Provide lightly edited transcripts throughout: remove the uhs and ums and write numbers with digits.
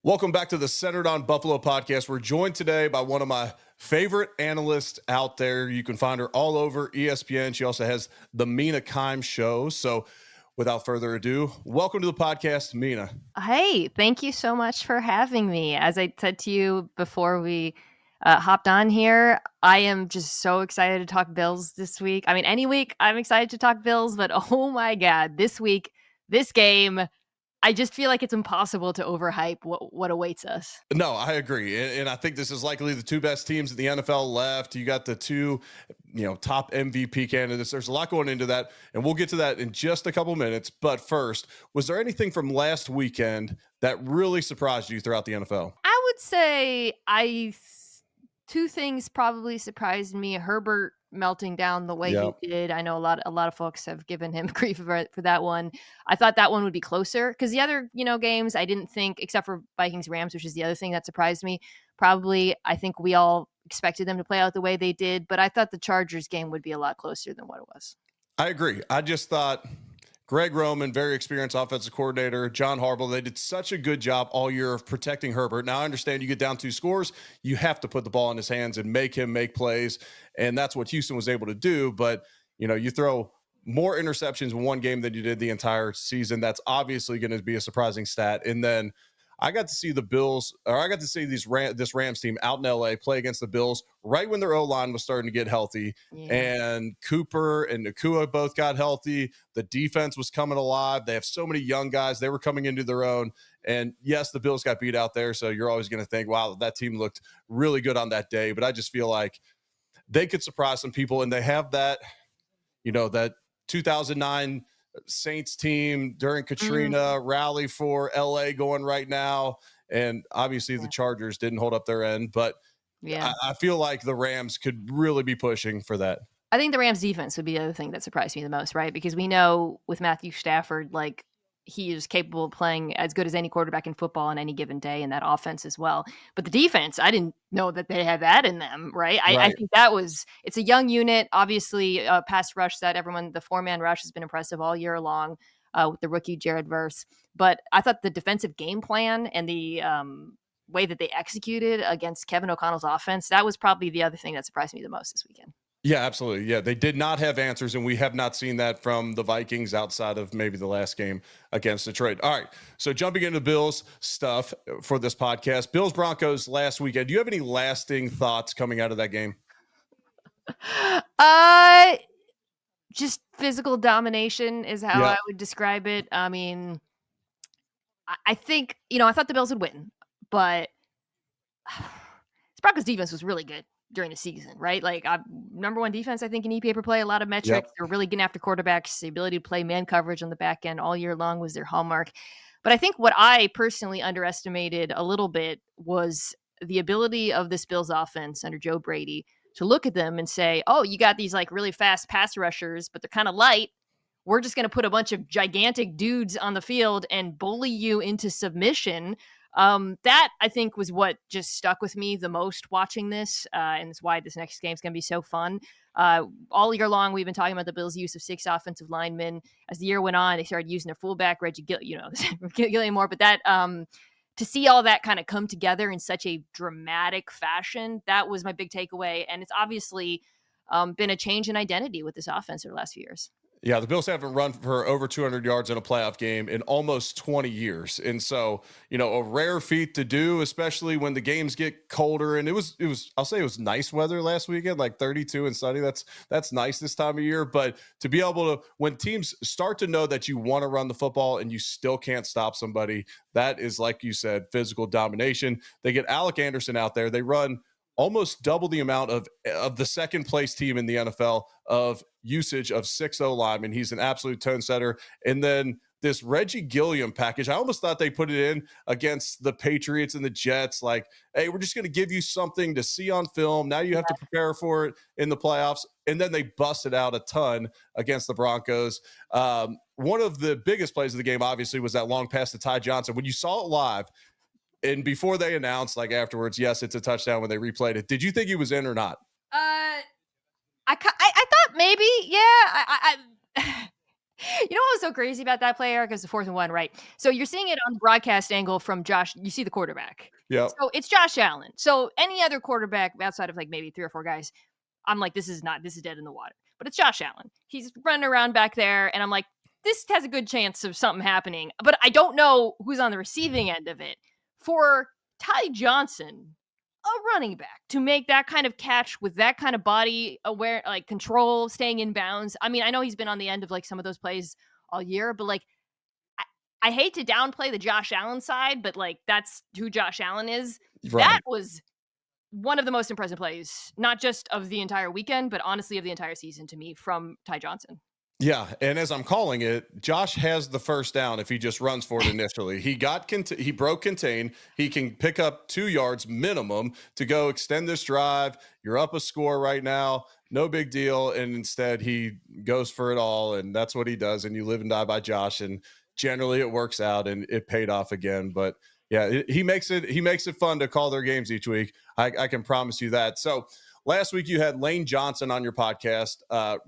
Welcome back to the Centered on Buffalo podcast. We're joined today by one of my favorite analysts out there. You can find her all over ESPN. She also has the Mina show. So without further ado, welcome to the podcast, Mina. Hey, thank you so much for having me. As I said to you before we hopped on here, I am just so excited to talk Bills this week. I mean, any week I'm excited to talk Bills, but oh my God, this week, this game, I just feel like it's impossible to overhype what awaits us. No, I agree. And I think this is likely the two best teams in the NFL left. You got the two, top MVP candidates. There's a lot going into that, and we'll get to that in just a couple minutes. But first, was there anything from last weekend that really surprised you throughout the NFL? I would say two things probably surprised me. Herbert melting down the way Yeah. he did. I know a lot of folks have given him grief for that one. I thought that one would be closer because the other, games I didn't think, except for Vikings Rams, which is the other thing that surprised me. Probably, I think we all expected them to play out the way they did, but I thought the Chargers game would be a lot closer than what it was. I agree. I just thought Greg Roman, very experienced offensive coordinator, John Harbaugh, they did such a good job all year of protecting Herbert. Now, I understand you get down 2 scores, you have to put the ball in his hands and make him make plays. And that's what Houston was able to do. But, you throw more interceptions in one game than you did the entire season. That's obviously going to be a surprising stat. And then I got to see the Bills, or I got to see this Rams team out in LA play against the Bills right when their O-line was starting to get healthy. Yeah. And Cooper and Nakua both got healthy. The defense was coming alive. They have so many young guys. They were coming into their own. And yes, the Bills got beat out there. So you're always going to think, wow, that team looked really good on that day. But I just feel like they could surprise some people. And they have that, that 2009 Saints team during Katrina rally for LA going right now. And obviously the Chargers didn't hold up their end, but Yeah. I feel like the Rams could really be pushing for that. I think the Rams defense would be the other thing that surprised me the most, right? Because we know with Matthew Stafford, like he is capable of playing as good as any quarterback in football on any given day in that offense as well. But the defense, I didn't know that they had that in them, right? I Right. think it's a young unit. Obviously, pass rush that the 4-man rush has been impressive all year long with the rookie Jared Verse. But I thought the defensive game plan and the way that they executed against Kevin O'Connell's offense, that was probably the other thing that surprised me the most this weekend. Yeah, absolutely. Yeah, they did not have answers, and we have not seen that from the Vikings outside of maybe the last game against Detroit. All right, so jumping into Bills stuff for this podcast, Bills Broncos last weekend. Do you have any lasting thoughts coming out of that game? Uh, just physical domination is how Yeah, I would describe it. I mean, I think, I thought the Bills would win, but this Broncos defense was really good during the season, right? Like, number one defense, I think, in EPA per play, a lot of yep. metrics. They're really getting after quarterbacks. The ability to play man coverage on the back end all year long was their hallmark. But I think what I personally underestimated a little bit was the ability of this Bills offense under Joe Brady to look at them and say, oh, you got these like really fast pass rushers, but they're kind of light. We're just going to put a bunch of gigantic dudes on the field and bully you into submission. That I think was what just stuck with me the most watching this, and it's why this next game is going to be so fun. All year long, we've been talking about the Bills' use of 6 offensive linemen. As the year went on, they started using their fullback Reggie Gilliam more. But that to see all that kind of come together in such a dramatic fashion, that was my big takeaway. And it's obviously been a change in identity with this offense over the last few years. Yeah, the Bills haven't run for over 200 yards in a playoff game in almost 20 years. And so, a rare feat to do, especially when the games get colder. And it was, I'll say it was nice weather last weekend, like 32 and sunny. That's nice this time of year. But to be able to, when teams start to know that you want to run the football and you still can't stop somebody, that is, like you said, physical domination. They get Alec Anderson out there. They run almost double the amount of the second place team in the NFL of usage of 6-0 linemen. He's an absolute tone setter. And then this Reggie Gilliam package, I almost thought they put it in against the Patriots and the Jets. Like, hey, we're just going to give you something to see on film. Now you have to prepare for it in the playoffs. And then they busted out a ton against the Broncos. One of the biggest plays of the game, obviously, was that long pass to Ty Johnson. When you saw it live, and before they announced, like afterwards, yes, it's a touchdown when they replayed it. Did you think he was in or not? I thought maybe, yeah. You know what was so crazy about that play, Eric? Is the 4th and 1, right? So you're seeing it on the broadcast angle from Josh. You see the quarterback. Yep. So it's Josh Allen. So any other quarterback outside of like maybe 3 or 4 guys, I'm like, this is dead in the water. But it's Josh Allen. He's running around back there, and I'm like, this has a good chance of something happening. But I don't know who's on the receiving end of it. For Ty Johnson, a running back, to make that kind of catch with that kind of body aware, like control, staying in bounds. I mean, I know he's been on the end of like some of those plays all year, but like I, I hate to downplay the Josh Allen side, but like that's who Josh Allen is. That Right. was one of the most impressive plays, not just of the entire weekend, but honestly of the entire season to me from Ty Johnson. Yeah, and as I'm calling it, Josh has the first down if he just runs for it initially. He broke contain. He can pick up 2 yards minimum to go extend this drive. You're up a score right now, no big deal. And instead, he goes for it all, and that's what he does. And you live and die by Josh. And generally, it works out, and it paid off again. But yeah, he makes it fun to call their games each week. I can promise you that. So last week you had Lane Johnson on your podcast.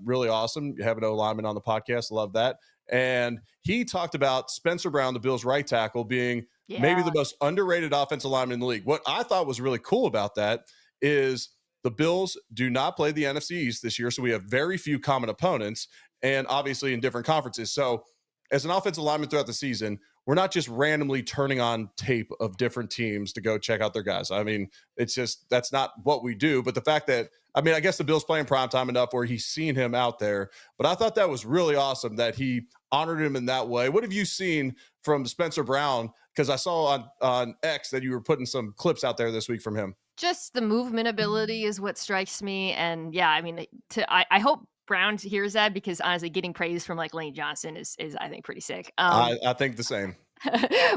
Really awesome. You have an O lineman on the podcast. Love that. And he talked about Spencer Brown, the Bills' right tackle, being maybe Yeah. the most underrated offensive lineman in the league. What I thought was really cool about that is the Bills do not play the NFC East this year, so we have very few common opponents, and obviously in different conferences. So, as an offensive lineman throughout the season, we're not just randomly turning on tape of different teams to go check out their guys. I mean, it's just that's not what we do. But the fact that I guess the Bills playing primetime enough where he's seen him out there. But I thought that was really awesome that he honored him in that way. What have you seen from Spencer Brown? Because I saw on X that you were putting some clips out there this week from him. Just the movement ability is what strikes me. And yeah, I mean, I hope Brown hears that because honestly, getting praise from like Lane Johnson is I think pretty sick. I think the same.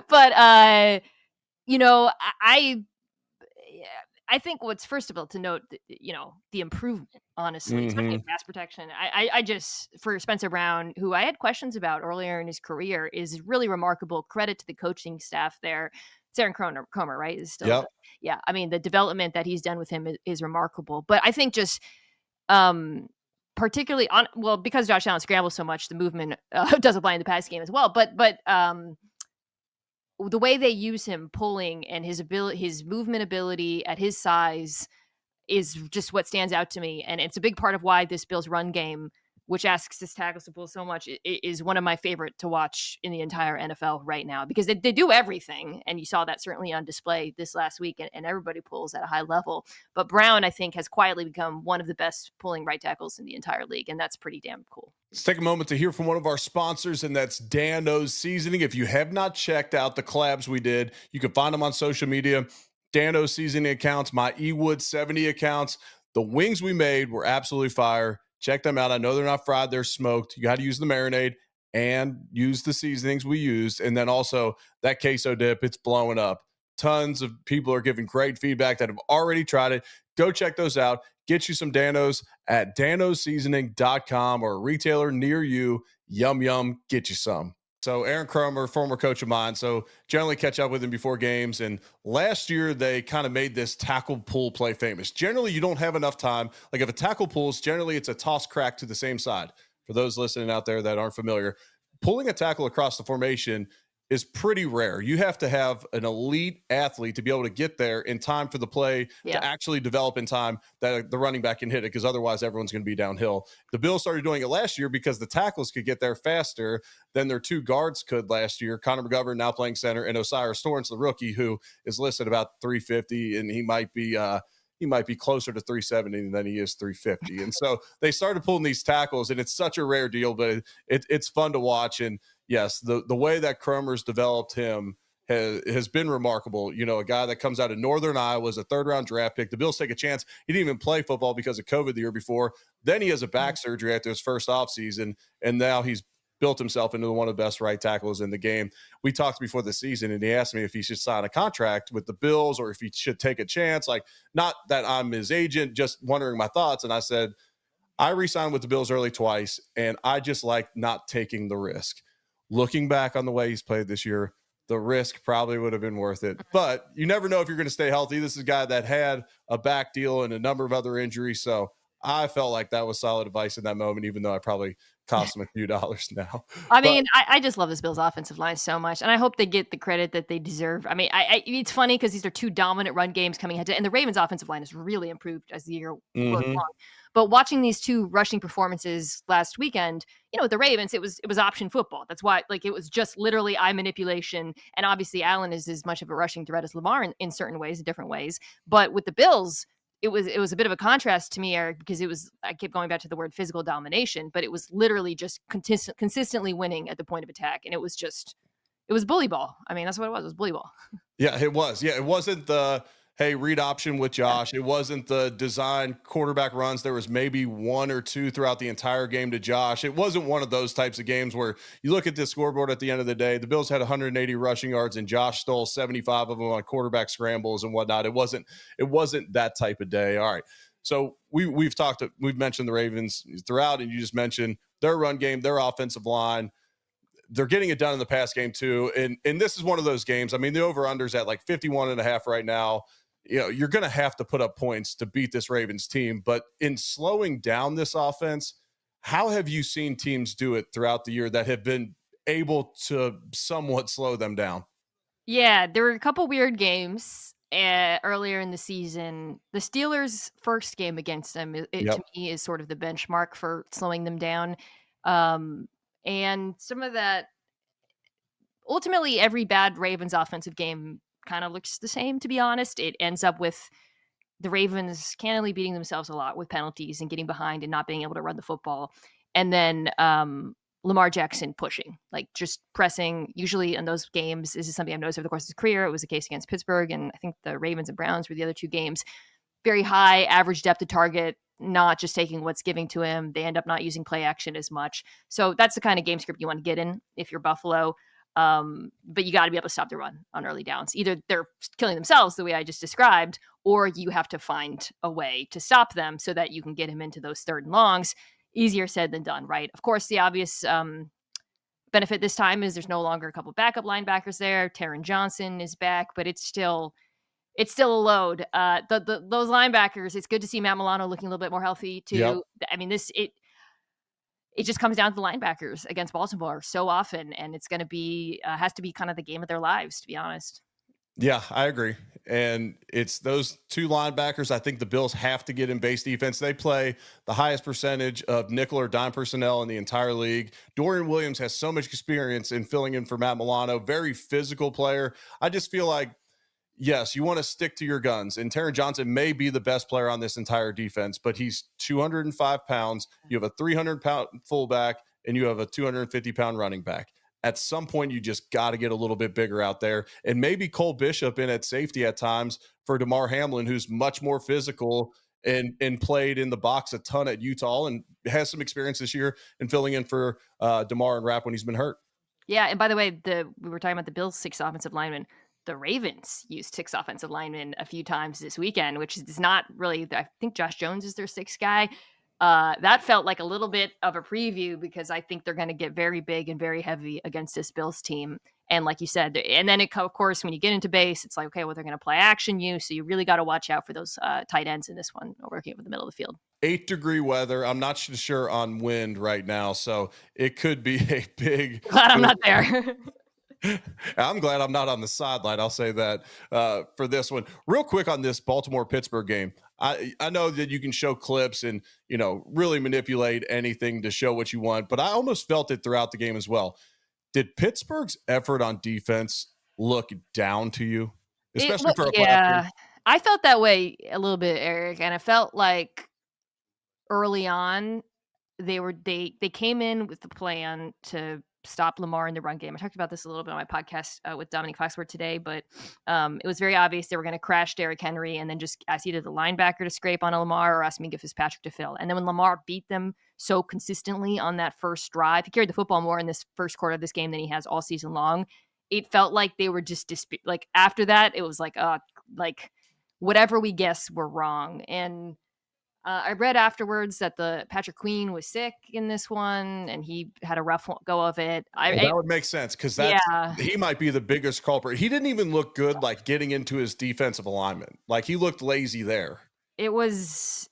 But you know, yeah, I think what's first of all to note, the improvement, honestly, especially in Hmm. pass protection. I just for Spencer Brown, who I had questions about earlier in his career, is really remarkable. Credit to the coaching staff there. It's Aaron Cromer, right? Is still, Yep. yeah. I mean, the development that he's done with him is remarkable. But I think just um particularly on well because Josh Allen scrambles so much, the movement does apply in the pass game as well. But the way they use him pulling and his movement ability at his size is just what stands out to me, and it's a big part of why this Bills run game, which asks his tackles to pull so much, is one of my favorite to watch in the entire NFL right now because they do everything, and you saw that certainly on display this last week, and everybody pulls at a high level. But Brown, I think, has quietly become one of the best pulling right tackles in the entire league, and that's pretty damn cool. Let's take a moment to hear from one of our sponsors, and that's Dano's Seasoning. If you have not checked out the collabs we did, you can find them on social media. Dano's Seasoning accounts, my Ewood 70 accounts. The wings we made were absolutely fire. Check them out. I know they're not fried, they're smoked. You got to use the marinade and use the seasonings we used. And then also that queso dip, it's blowing up. Tons of people are giving great feedback that have already tried it. Go check those out. Get you some Danos at danoseasoning.com or a retailer near you. Yum, yum, get you some. So Aaron Cromer, former coach of mine, so generally catch up with him before games. And last year they kind of made this tackle pull play famous. Generally, you don't have enough time. Like if a tackle pulls, generally it's a toss crack to the same side. For those listening out there that aren't familiar, pulling a tackle across the formation is pretty rare. You have to have an elite athlete to be able to get there in time for the play to Yeah. actually develop in time that the running back can hit it because otherwise everyone's going to be downhill. The Bills started doing it last year because the tackles could get there faster than their two guards could last year. Connor McGovern now playing center and Osiris Torrance, the rookie, who is listed about 350, and he might be closer to 370 than he is 350. And so they started pulling these tackles, and it's such a rare deal, but it's fun to watch. And yes, the way that Cromer's developed him has been remarkable. You know, a guy that comes out of Northern Iowa was a third round draft pick. The Bills take a chance. He didn't even play football because of COVID the year before. Then he has a back surgery after his first offseason, and now he's built himself into one of the best right tackles in the game. We talked before the season, and he asked me if he should sign a contract with the Bills or if he should take a chance. Like, not that I'm his agent, just wondering my thoughts. And I said, I re-signed with the Bills early twice, and I just like not taking the risk. Looking back on the way he's played this year, the risk probably would have been worth it. But you never know if you're going to stay healthy. This is a guy that had a back deal and a number of other injuries. So I felt like that was solid advice in that moment, even though I probably cost him a few dollars now. I But mean, I just love this Bills offensive line so much, and I hope they get the credit that they deserve. I mean, it's funny because these are 2 dominant run games coming head to, and the Ravens offensive line has really improved as the year goes mhm. along. But watching these 2 rushing performances last weekend, with the Ravens, it was option football. That's why, like, it was just literally eye manipulation, and obviously Allen is as much of a rushing threat as Lamar in certain ways, in different ways. But with the Bills, it was a bit of a contrast to me, Eric, because I kept going back to the word physical domination, but it was literally just consistently winning at the point of attack, and it was bully ball. I mean, that's what it was. It was bully ball. Yeah, it was. Yeah, it wasn't the hey, read option with Yeah. Josh. It wasn't the design quarterback runs. There was maybe one or two throughout the entire game to Josh. It wasn't one of those types of games where you look at the scoreboard at the end of the day. The Bills had 180 rushing yards and Josh stole 75 of them on quarterback scrambles and whatnot. It wasn't that type of day. All right. So we've mentioned the Ravens throughout, and you just mentioned their run game, their offensive line. They're getting it done in the pass game too. And this is one of those games. I mean, the over-under's at like 51 and a half right now. You're going to have to put up points to beat this Ravens team. But in slowing down this offense, how have you seen teams do it throughout the year that have been able to somewhat slow them down? Yeah, there were a couple weird games earlier in the season. The Steelers' first game against them, it to Yep. me is sort of the benchmark for slowing them down. Um, and some of that, ultimately, every bad Ravens offensive game kind of looks the same, to be honest. It ends up with the Ravens cannily beating themselves a lot with penalties and getting behind and not being able to run the football. And then Lamar Jackson pushing, like just pressing. Usually in those games, this is something I've noticed over the course of his career. It was the case against Pittsburgh, and I think the Ravens and Browns were the other 2 games. Very high average depth of target, not just taking what's giving to him. They end up not using play action as much. So that's the kind of game script you want to get in if you're Buffalo. But you got to be able to stop the run on early downs. Either they're killing themselves the way I just described, or you have to find a way to stop them so that you can get him into those third and longs. Easier said than done, right? Of course, the obvious benefit this time is there's no longer a couple of backup linebackers there. Taron Johnson is back, but it's still a load. Those linebackers. It's good to see Matt Milano looking a little bit more healthy Yep. too. I mean, it just comes down to the linebackers against Baltimore so often, and it's going to be has to be kind of the game of their lives, to be honest. Yeah, I agree. And it's those two linebackers. I think the Bills have to get in base defense. They play the highest percentage of nickel or dime personnel in the entire league. Dorian Williams has so much experience in filling in for Matt Milano, very physical player. I just feel like yes, you want to stick to your guns. And Taron Johnson may be the best player on this entire defense, but he's 205 pounds. You have a 300-pound fullback, and you have a 250-pound running back. At some point, you just got to get a little bit bigger out there. And maybe Cole Bishop in at safety at times for DeMar Hamlin, who's much more physical and played in the box a ton at Utah and has some experience this year in filling in for DeMar and Rapp when he's been hurt. Yeah, and by the way, we were talking about the Bills' 6 offensive linemen. The Ravens used 6 offensive linemen a few times this weekend, which is not really. I think Josh Jones is their sixth guy. That felt like a little bit of a preview because I think they're going to get very big and very heavy against this Bills team. And like you said, and then of course, when you get into base, it's like, okay, well, they're going to play action you. So you really got to watch out for those tight ends in this one, working over the middle of the field. 8-degree weather. I'm not sure on wind right now, so it could be a big. Glad I'm not there. I'm glad I'm not on the sideline. I'll say that for this one. Real quick on this Baltimore Pittsburgh game. I know that you can show clips and really manipulate anything to show what you want, but I almost felt it throughout the game as well. Did Pittsburgh's effort on defense look down to you, especially for a playoff game? Yeah, I felt that way a little bit, Eric, and I felt like early on they came in with the plan to stop Lamar in the run game. I talked about this a little bit on my podcast with Dominic Foxworth today, but it was very obvious they were going to crash Derrick Henry and then just ask either the linebacker to scrape on a Lamar or ask Minka Fitzpatrick to fill. And then when Lamar beat them so consistently on that first drive, he carried the football more in this first quarter of this game than he has all season long. It felt like they were just like after that, it was like whatever we guessed were wrong. And I read afterwards that the Patrick Queen was sick in this one, and he had a rough go of it. Well, that would make sense because Yeah, he might be the biggest culprit. He didn't even look good, like getting into his defensive alignment. Like he looked lazy there. it was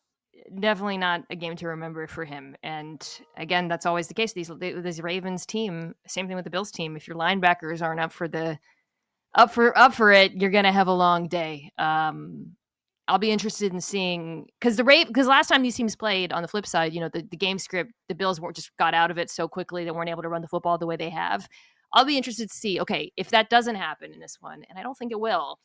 definitely not a game to remember for him. And again, that's always the case. These Ravens team, same thing with the Bills team. If your linebackers aren't up for it, you're gonna have a long day. I'll be interested in seeing because last time these teams played on the flip side, the game script, the Bills weren't just got out of it so quickly they weren't able to run the football the way they have. I'll be interested to see, okay, if that doesn't happen in this one, and I don't think it will,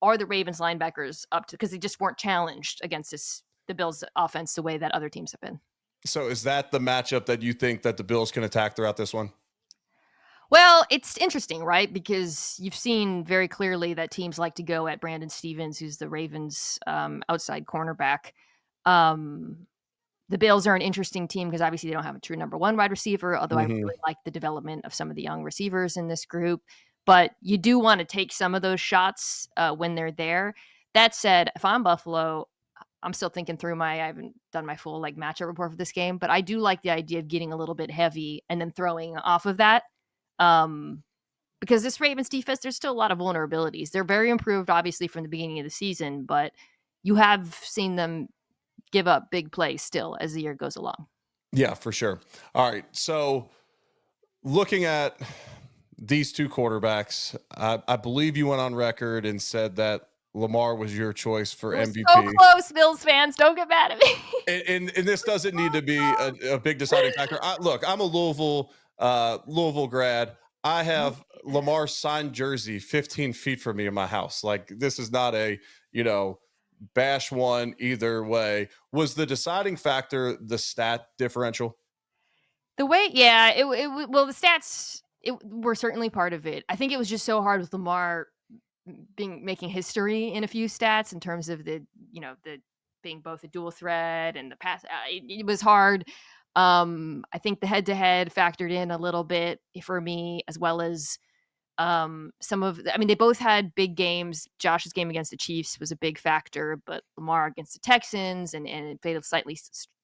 are the Ravens linebackers up to because they just weren't challenged against the Bills offense the way that other teams have been. So is that the matchup that you think that the Bills can attack throughout this one? Well, it's interesting, right? Because you've seen very clearly that teams like to go at Brandon Stevens, who's the Ravens' outside cornerback. Um, the Bills are an interesting team because obviously they don't have a true number one wide receiver, although I Mhm. really like the development of some of the young receivers in this group. But you do want to take some of those shots when they're there. That said, if I'm Buffalo, I'm still thinking through I haven't done my full matchup report for this game, but I do like the idea of getting a little bit heavy and then throwing off of that. Um, because this Ravens defense, there's still a lot of vulnerabilities. They're very improved, obviously, from the beginning of the season, but you have seen them give up big plays still as the year goes along. Yeah, for sure. All right. So looking at these two quarterbacks, I believe you went on record and said that Lamar was your choice for We're so MVP. close, Bills fans. Don't get mad at me. And this doesn't need to be a big deciding factor. Look, I'm a Louisville grad. I have Lamar's signed jersey 15 feet from me in my house. Like this is not a you know bash one either way. Was the deciding factor the stat differential? The way, yeah, well, the stats were certainly part of it. I think it was just so hard with Lamar being making history in a few stats in terms of the being both a dual threat and the pass. It was hard. I think the head to head factored in a little bit for me, as well as I mean, they both had big games. Josh's game against the Chiefs was a big factor, but Lamar against the Texans and it played a slightly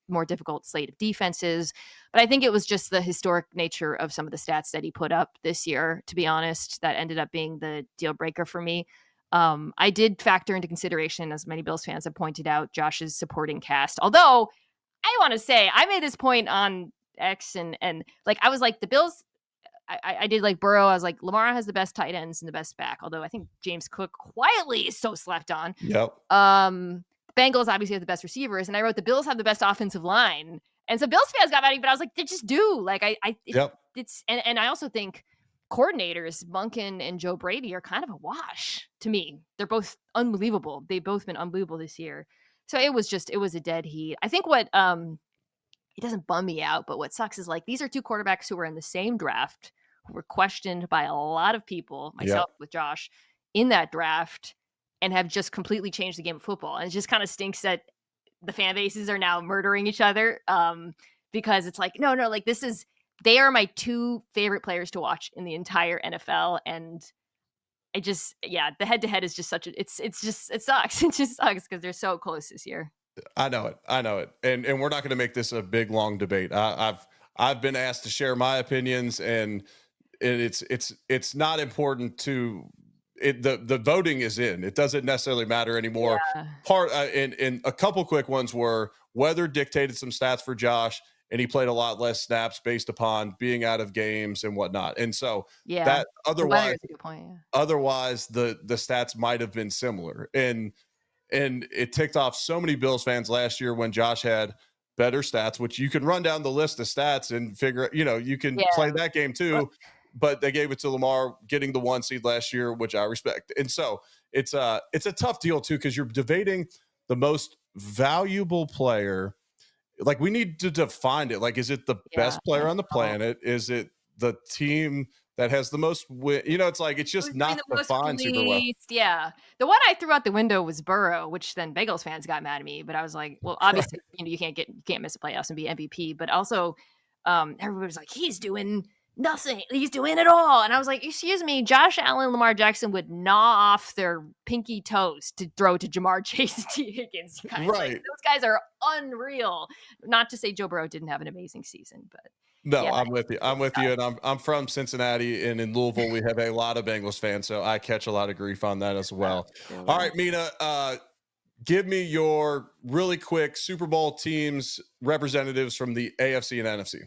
more difficult slate of defenses. But I think it was just the historic nature of some of the stats that he put up this year, to be honest, that ended up being the deal breaker for me. I did factor into consideration, as many Bills fans have pointed out, Josh's supporting cast. Although I want to say I made this point on X and like I was like the Bills I did like Burrow. I was like, Lamar has the best tight ends and the best back. Although I think James Cook quietly is so slept on. Yep. Bengals obviously have the best receivers, and I wrote the Bills have the best offensive line. And so Bills fans got mad at me, but I was like, they just do. Like Yep. it's and I also think coordinators Munkin and Joe Brady are kind of a wash to me. They're both unbelievable. They've both been unbelievable this year. So it was a dead heat. I think what it doesn't bum me out, but what sucks is like these are two quarterbacks who were in the same draft, who were questioned by a lot of people, Yep. myself with Josh, in that draft, and have just completely changed the game of football. And it just kind of stinks that the fan bases are now murdering each other because it's like, no, like they are my two favorite players to watch in the entire NFL. And yeah, the head to head is just it sucks. It just sucks because they're so close this year. I know it. I know it. And we're not going to make this a big long debate. I've been asked to share my opinions, and it's not important to it. The voting is in. It doesn't necessarily matter anymore. Yeah. And a couple quick ones were weather dictated some stats for Josh, and he played a lot less snaps based upon being out of games and whatnot. And so Yeah. that The weather otherwise is a good point. Yeah. otherwise the stats might have been similar. And it ticked off so many Bills fans last year when Josh had better stats, which you can run down the list of stats and figure, you can play Yeah. that game too. But they gave it to Lamar getting the 1 seed last year, which I respect. And so it's a tough deal too, because you're debating the most valuable player. Like we need to define it. Like, is it the Yeah, best player I on the know. planet? Is it the team that has the most win? It's like it's just Who's doing not the most with the defined super well. least? Yeah. The one I threw out the window was Burrow, which then Bengals fans got mad at me, but I was like, well, obviously, Right. you can't miss the playoffs and be MVP, but also everybody was like, he's doing nothing. He's doing it all. And I was like, excuse me, Josh Allen, Lamar Jackson would gnaw off their pinky toes to throw to Jamar Chase and T. Higgins, guys. Like Right. those guys are unreal. Not to say Joe Burrow didn't have an amazing season, but No, yeah, I'm with you. I'm with you, and I'm from Cincinnati, and in Louisville, we have a lot of Bengals fans, so I catch a lot of grief on that as well. they're All little. right, Mina, Give me your really quick Super Bowl teams representatives from the AFC and NFC.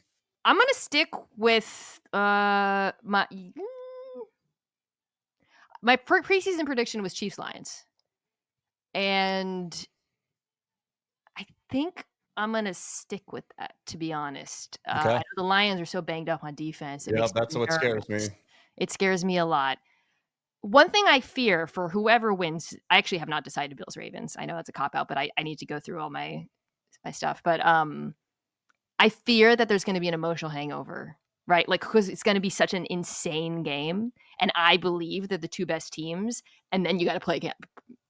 I'm gonna stick with my preseason prediction was Chiefs Lions, and I think I'm gonna stick with that. To be honest, I Okay. know the Lions are so banged up on defense; it Yeah, makes that's me what scares me. nervous. It scares me a lot. One thing I fear for whoever wins, I actually have not decided Bills Ravens. I know that's a cop out, but I need to go through all my stuff. But I fear that there's going to be an emotional hangover, right? Like, because it's going to be such an insane game. And I believe that the two best teams, and then you got to play again,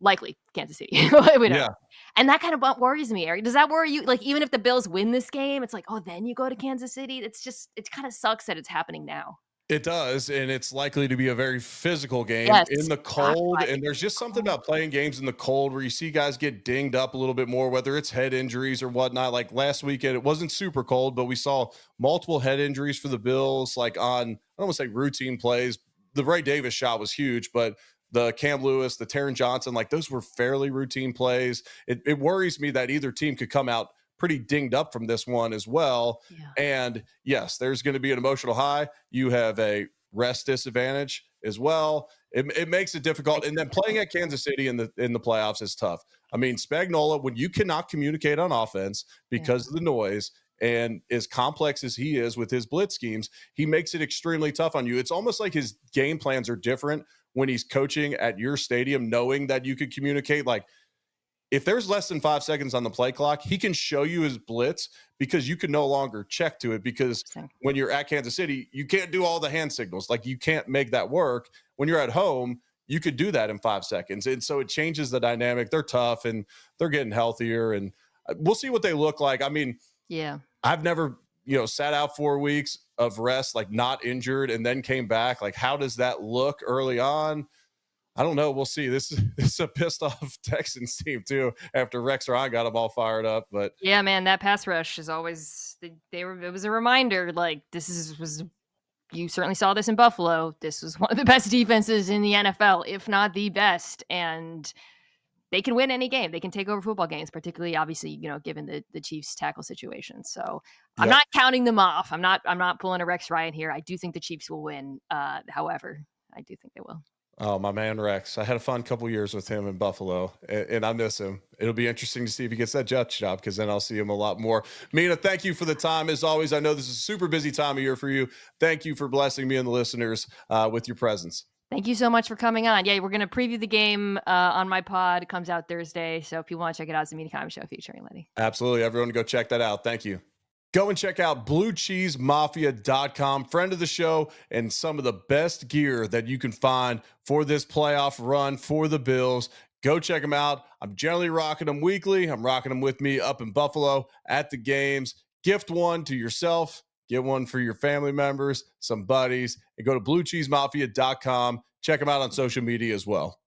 likely Kansas City. We don't Yeah. know. And that kind of worries me, Eric. Does that worry you? Like, even if the Bills win this game, it's like, oh, then you go to Kansas City. It's just, it kind of sucks that it's happening now. It does, and it's likely to be a very physical game Yes. in the That's cold, why and there's just something cold. about playing games in the cold where you see guys get dinged up a little bit more, whether it's head injuries or whatnot. Like last weekend, it wasn't super cold, but we saw multiple head injuries for the Bills, like on, I don't want to say routine plays. The Ray Davis shot was huge, but the Cam Lewis, the Taron Johnson, like those were fairly routine plays. It worries me that either team could come out pretty dinged up from this one as well. Yeah. And yes, there's going to be an emotional high. You have a rest disadvantage as well. It makes it difficult. And then playing at Kansas City in the playoffs is tough. I mean, Spagnuolo, when you cannot communicate on offense because of the noise, and as complex as he is with his blitz schemes, he makes it extremely tough on you. It's almost like his game plans are different when he's coaching at your stadium, knowing that you could communicate. Like, if there's less than 5 seconds on the play clock, he can show you his blitz because you can no longer check to it, because Interesting. when you're at Kansas City, you can't do all the hand signals. Like, you can't make that work. When you're at home, you could do that in 5 seconds. And so it changes the dynamic. They're tough and they're getting healthier, and we'll see what they look like. I mean, Yeah. I've never, sat out 4 weeks of rest, like not injured, and then came back. Like, how does that look early on? I don't know. We'll see. This is a pissed off Texans team too. After Rex Ryan got them all fired up, but Yeah, man, that pass rush is always they were. It was a reminder. Like was you certainly saw this in Buffalo. This was one of the best defenses in the NFL, if not the best, and they can win any game. They can take over football games, particularly obviously, given the Chiefs tackle situation. So I'm yep. not counting them off. I'm not pulling a Rex Ryan here. I do think the Chiefs will win. However, I do think they will. Oh, my man Rex. I had a fun couple years with him in Buffalo, and I miss him. It'll be interesting to see if he gets that Jets job, because then I'll see him a lot more. Mina, thank you for the time. As always, I know this is a super busy time of year for you. Thank you for blessing me and the listeners with your presence. Thank you so much for coming on. Yeah, we're going to preview the game on my pod. It comes out Thursday. So if you want to check it out, it's the Mina Kimes Show featuring Letty. Absolutely. Everyone go check that out. Thank you. Go and check out bluecheesemafia.com, friend of the show, and some of the best gear that you can find for this playoff run for the Bills. Go check them out. I'm generally rocking them weekly. I'm rocking them with me up in Buffalo at the games. Gift one to yourself. Get one for your family members, some buddies, and go to bluecheesemafia.com. Check them out on social media as well.